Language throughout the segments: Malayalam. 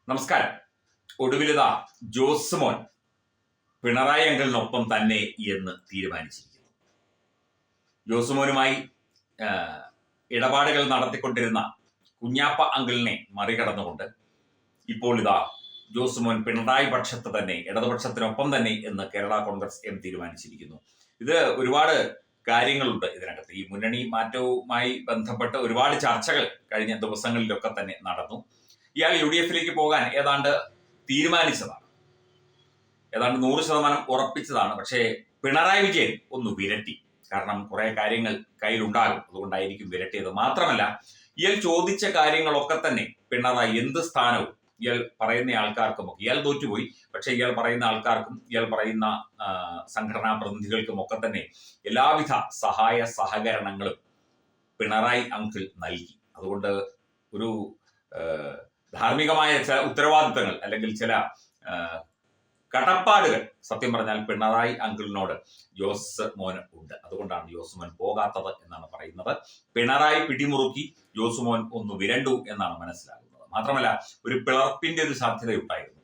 നമസ്കാരം. ഒടുവിലിതാ ജോസ് മോൻ പിണറായി അങ്കിളിനൊപ്പം തന്നെ എന്ന് തീരുമാനിച്ചിരിക്കുന്നു. ജോസ് മോനുമായി ഇടപാടുകൾ നടത്തിക്കൊണ്ടിരുന്ന കുഞ്ഞാപ്പ അങ്കിളിനെ മറികടന്നുകൊണ്ട് ഇപ്പോൾ ഇതാ ജോസ് മോൻ പിണറായി പക്ഷത്ത് തന്നെ, ഇടതുപക്ഷത്തിനൊപ്പം തന്നെ എന്ന് കേരള കോൺഗ്രസ് എം തീരുമാനിച്ചിരിക്കുന്നു. ഇത് ഒരുപാട് കാര്യങ്ങളുണ്ട് ഇതിനകത്ത്. ഈ മുന്നണി മാറ്റവുമായി ബന്ധപ്പെട്ട് ഒരുപാട് ചർച്ചകൾ കഴിഞ്ഞ ദിവസങ്ങളിലൊക്കെ തന്നെ നടന്നു. ഇയാൾ UDF-ലേക്ക് പോകാൻ ഏതാണ്ട് തീരുമാനിച്ചതാണ്, ഏതാണ്ട് 100% ഉറപ്പിച്ചതാണ്. പക്ഷേ പിണറായി വിജയൻ ഒന്ന് വിരട്ടി. കാരണം കുറെ കാര്യങ്ങൾ കയ്യിലുണ്ടാകും, അതുകൊണ്ടായിരിക്കും വിരട്ടിയത്. മാത്രമല്ല, ഇയാൾ ചോദിച്ച കാര്യങ്ങളൊക്കെ തന്നെ പിണറായി എന്ത് സ്ഥാനവും ഇയാൾ പറയുന്ന ആൾക്കാർക്കും ഒക്കെ, ഇയാൾ തോറ്റുപോയി, പക്ഷെ ഇയാൾ പറയുന്ന ആൾക്കാർക്കും ഇയാൾ പറയുന്ന സംഘടനാ പ്രതിനിധികൾക്കും ഒക്കെ തന്നെ എല്ലാവിധ സഹായ സഹകരണങ്ങളും പിണറായി അങ്കിൾ നൽകി. അതുകൊണ്ട് ഒരു ധാർമ്മികമായ ചില ഉത്തരവാദിത്തങ്ങൾ അല്ലെങ്കിൽ ചില കടപ്പാടുകൾ സത്യം പറഞ്ഞാൽ പിണറായി അങ്കിളിനോട് ജോസ് മോന് ഉണ്ട്. അതുകൊണ്ടാണ് ജോസ് മോൻ പോകാത്തത് എന്നാണ് പറയുന്നത്. പിണറായി പിടിമുറുക്കി ജോസ് മോൻ ഒന്ന് വിരണ്ടു എന്നാണ് മനസ്സിലാകുന്നത്. മാത്രമല്ല, ഒരു പിളർപ്പിന്റെ ഒരു സാധ്യതയുണ്ടായിരുന്നു.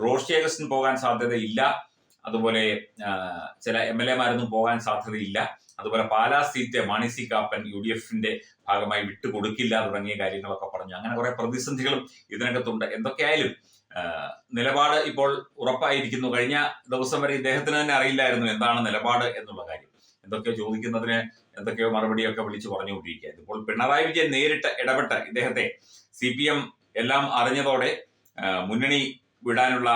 റോഷി അഗസ്റ്റിൻ പോകാൻ സാധ്യതയില്ല, അതുപോലെ ചില MLA-മാരൊന്നും പോകാൻ സാധ്യതയില്ല. അതുപോലെ പാലാ സീറ്റ് മാണി സി കാപ്പൻ UDF-ന്റെ ഭാഗമായി വിട്ടുകൊടുക്കില്ല തുടങ്ങിയ കാര്യങ്ങളൊക്കെ പറഞ്ഞു. അങ്ങനെ കുറെ പ്രതിസന്ധികളും ഇതിനകത്തുണ്ട്. എന്തൊക്കെയായാലും നിലപാട് ഇപ്പോൾ ഉറപ്പായിരിക്കുന്നു. കഴിഞ്ഞ ദിവസം വരെ ഇദ്ദേഹത്തിന് തന്നെ അറിയില്ലായിരുന്നു എന്താണ് നിലപാട് എന്നുള്ള കാര്യം. എന്തൊക്കെയോ ചോദിക്കുന്നതിന് എന്തൊക്കെയോ മറുപടിയൊക്കെ വിളിച്ചു പറഞ്ഞുകൊണ്ടിരിക്കുകയായിരുന്നു. ഇപ്പോൾ പിണറായി വിജയൻ നേരിട്ട് ഇടപെട്ട് ഇദ്ദേഹത്തെ CPM എല്ലാം അറിഞ്ഞതോടെ മുന്നണി വിടാനുള്ള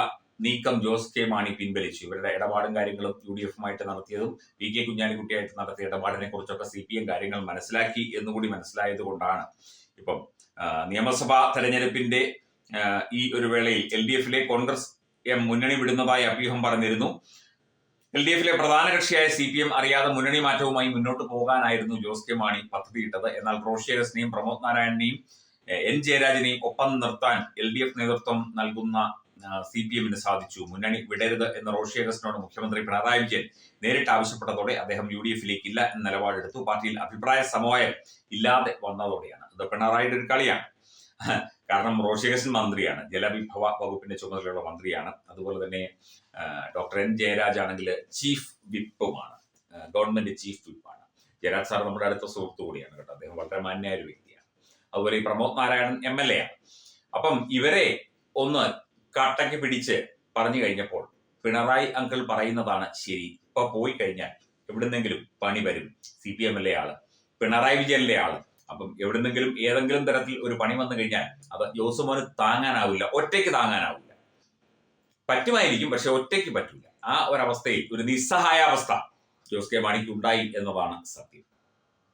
നീക്കം ജോസ് കെ മാണി പിൻവലിച്ചു. ഇവരുടെ ഇടപാടും കാര്യങ്ങളും UDF-ഉമായിട്ട് നടത്തിയതും PK കുഞ്ഞാലിക്കുട്ടിയായിട്ട് നടത്തിയ ഇടപാടിനെ കുറിച്ചൊക്കെ CPM കാര്യങ്ങൾ മനസ്സിലാക്കി എന്നുകൂടി മനസ്സിലായത് കൊണ്ടാണ് ഇപ്പം നിയമസഭാ തെരഞ്ഞെടുപ്പിന്റെ ഈ ഒരു വേളയിൽ LDF-ലെ കോൺഗ്രസ് എം മുന്നണി വിടുന്നതായി അഭ്യൂഹം പറഞ്ഞിരുന്നു. LDF-ലെ പ്രധാന കക്ഷിയായ CPM അറിയാതെ മുന്നണി മാറ്റവുമായി മുന്നോട്ട് പോകാനായിരുന്നു ജോസ് കെ മാണി പദ്ധതിയിട്ടത്. എന്നാൽ റോഷി അഗസ്റ്റിനെയും പ്രമോദ് നാരായണനെയും N ജയരാജനെയും ഒപ്പം നിർത്താൻ LDF നേതൃത്വം നൽകുന്ന CPM-ന് സാധിച്ചു. മുന്നണി വിടരുത് എന്ന് റോഷി അഗസ്റ്റിനോട് മുഖ്യമന്ത്രി പിണറായി വിജയൻ നേരിട്ട് ആവശ്യപ്പെട്ടതോടെ അദ്ദേഹം UDF-ലേക്ക് ഇല്ല എന്ന നിലപാടെടുത്തു. പാർട്ടിയിൽ അഭിപ്രായ സമവായം ഇല്ലാതെ വന്നതോടെയാണ്. അത് പിണറായിയുടെ ഒരു കളിയാണ്. കാരണം റോഷി അഗസ്റ്റിൻ മന്ത്രിയാണ്, ജലവിഭവ വകുപ്പിന്റെ ചുമതലയുള്ള മന്ത്രിയാണ്. അതുപോലെ തന്നെ ഡോക്ടർ N ജയരാജ് ആണെങ്കിൽ ചീഫ് വിപ്പുമാണ്, ഗവൺമെന്റ് ചീഫ് വിപ്പാണ്. ജയരാജ് സാർ നമ്മുടെ അടുത്ത സുഹൃത്തു കൂടിയാണ് കേട്ടോ. അദ്ദേഹം വളരെ മാന്യായ ഒരു വ്യക്തിയാണ്. അതുപോലെ ഈ പ്രമോദ് നാരായണൻ MLA ആണ്. അപ്പം ഇവരെ ഒന്ന് കട്ടയ്ക്ക് പിടിച്ച് പറഞ്ഞു കഴിഞ്ഞപ്പോൾ പിണറായി അങ്കിൾ പറയുന്നതാണ് ശരി. ഇപ്പൊ പോയി കഴിഞ്ഞാൽ എവിടുന്നെങ്കിലും പണി വരും. CPM-ലെ ആള്, പിണറായി വിജയനിലെ ആള്. അപ്പം എവിടുന്നെങ്കിലും ഏതെങ്കിലും തരത്തിൽ ഒരു പണി വന്നു കഴിഞ്ഞാൽ അത് ജോസ് മോന് താങ്ങാനാവില്ല, ഒറ്റയ്ക്ക് താങ്ങാനാവില്ല. പറ്റുമായിരിക്കും, പക്ഷെ ഒറ്റയ്ക്ക് പറ്റില്ല. ആ ഒരവസ്ഥയിൽ ഒരു നിസ്സഹായാവസ്ഥ ജോസ് കെ മാണിക്ക് ഉണ്ടായി എന്നതാണ് സത്യം.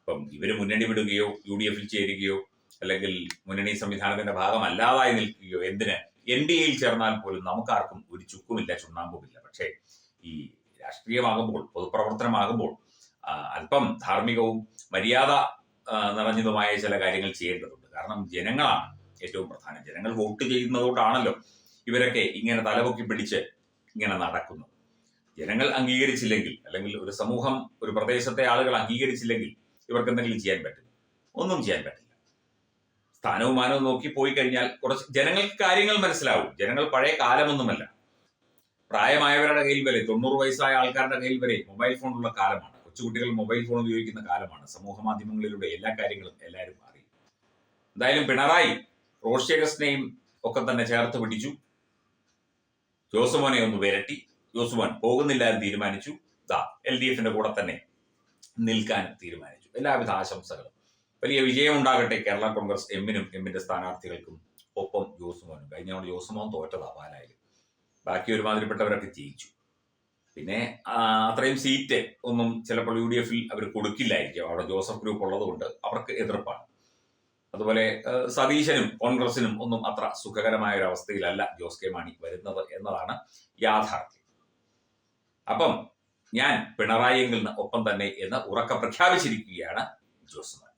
ഇപ്പം ഇവര് മുന്നണി വിടുകയോ UDF-ൽ ചേരുകയോ അല്ലെങ്കിൽ മുന്നണി സംവിധാനത്തിന്റെ ഭാഗമല്ലാതായി നിൽക്കുകയോ എന്തിന്, NDA-യിൽ ചേർന്നാൽ പോലും നമുക്കാർക്കും ഒരു ചുക്കുമില്ല, ചുണ്ണാമ്പുമില്ല. പക്ഷേ ഈ രാഷ്ട്രീയമാകുമ്പോൾ, പൊതുപ്രവർത്തനമാകുമ്പോൾ അല്പം ധാർമ്മികവും മര്യാദ നിറഞ്ഞതുമായ ചില കാര്യങ്ങൾ ചെയ്യേണ്ടതുണ്ട്. കാരണം ജനങ്ങളാണ് ഏറ്റവും പ്രധാനം. ജനങ്ങൾ വോട്ട് ചെയ്യുന്നതുകൊണ്ടാണല്ലോ ഇവരൊക്കെ ഇങ്ങനെ തലപൊക്കി പിടിച്ച് ഇങ്ങനെ നടക്കുന്നത്. ജനങ്ങൾ അംഗീകരിച്ചില്ലെങ്കിൽ, അല്ലെങ്കിൽ ഒരു സമൂഹം, ഒരു പ്രദേശത്തെ ആളുകൾ അംഗീകരിച്ചില്ലെങ്കിൽ ഇവർക്ക് എന്തെങ്കിലും ചെയ്യാൻ പറ്റും? ഒന്നും ചെയ്യാൻ പറ്റില്ല. സ്ഥാനവും മാനവും നോക്കി പോയി കഴിഞ്ഞാൽ കുറച്ച് ജനങ്ങൾക്ക് കാര്യങ്ങൾ മനസ്സിലാവും. ജനങ്ങൾ പഴയ കാലമൊന്നുമല്ല. പ്രായമായവരുടെ കയ്യിൽ വരെ, 90 വയസ്സായ ആൾക്കാരുടെ കയ്യിൽ വരെ മൊബൈൽ ഫോണുള്ള കാലമാണ്. കൊച്ചുകുട്ടികൾ മൊബൈൽ ഫോൺ ഉപയോഗിക്കുന്ന കാലമാണ്. സമൂഹ മാധ്യമങ്ങളിലൂടെ എല്ലാ കാര്യങ്ങളും എല്ലാവരും അറിയും. എന്തായാലും പിണറായി റോഷി അഗസ്റ്റിനെയും ഒക്കെ തന്നെ ചേർത്ത് പിടിച്ചു. ജോസ് മോനെ ഒന്ന് വിരട്ടി. ജോസ് മോൻ പോകുന്നില്ല എന്ന് തീരുമാനിച്ചു. LDF-ന്റെ കൂടെ തന്നെ നിൽക്കാൻ തീരുമാനിച്ചു. എല്ലാവിധ ആശംസകളും. വലിയ വിജയം ഉണ്ടാകട്ടെ കേരള കോൺഗ്രസ് എമ്മിനും എമ്മിന്റെ സ്ഥാനാർത്ഥികൾക്കും ഒപ്പം ജോസ് മോനും. കഴിഞ്ഞ തവണ ജോസ് മോൻ തോറ്റതാ പാലായിൽ. ബാക്കി ഒരുമാതിരിപ്പെട്ടവരൊക്കെ ജയിച്ചു. പിന്നെ അത്രയും സീറ്റ് ഒന്നും ചിലപ്പോൾ UDF-ൽ അവർ കൊടുക്കില്ലായിരിക്കും. അവിടെ ജോസഫ് ഗ്രൂപ്പ് ഉള്ളത് കൊണ്ട് അവർക്ക് എതിർപ്പാണ്. അതുപോലെ സതീശനും കോൺഗ്രസിനും ഒന്നും അത്ര സുഖകരമായ ഒരു അവസ്ഥയിലല്ല ജോസ് കെ മാണി വരുന്നത് എന്നതാണ് യാഥാർത്ഥ്യം. അപ്പം ഞാൻ പിണറായി അങ്കിളിന് ഒപ്പം തന്നെ എന്ന് ഉറക്കെ പ്രഖ്യാപിച്ചിരിക്കുകയാണ് ജോസ് മോൻ.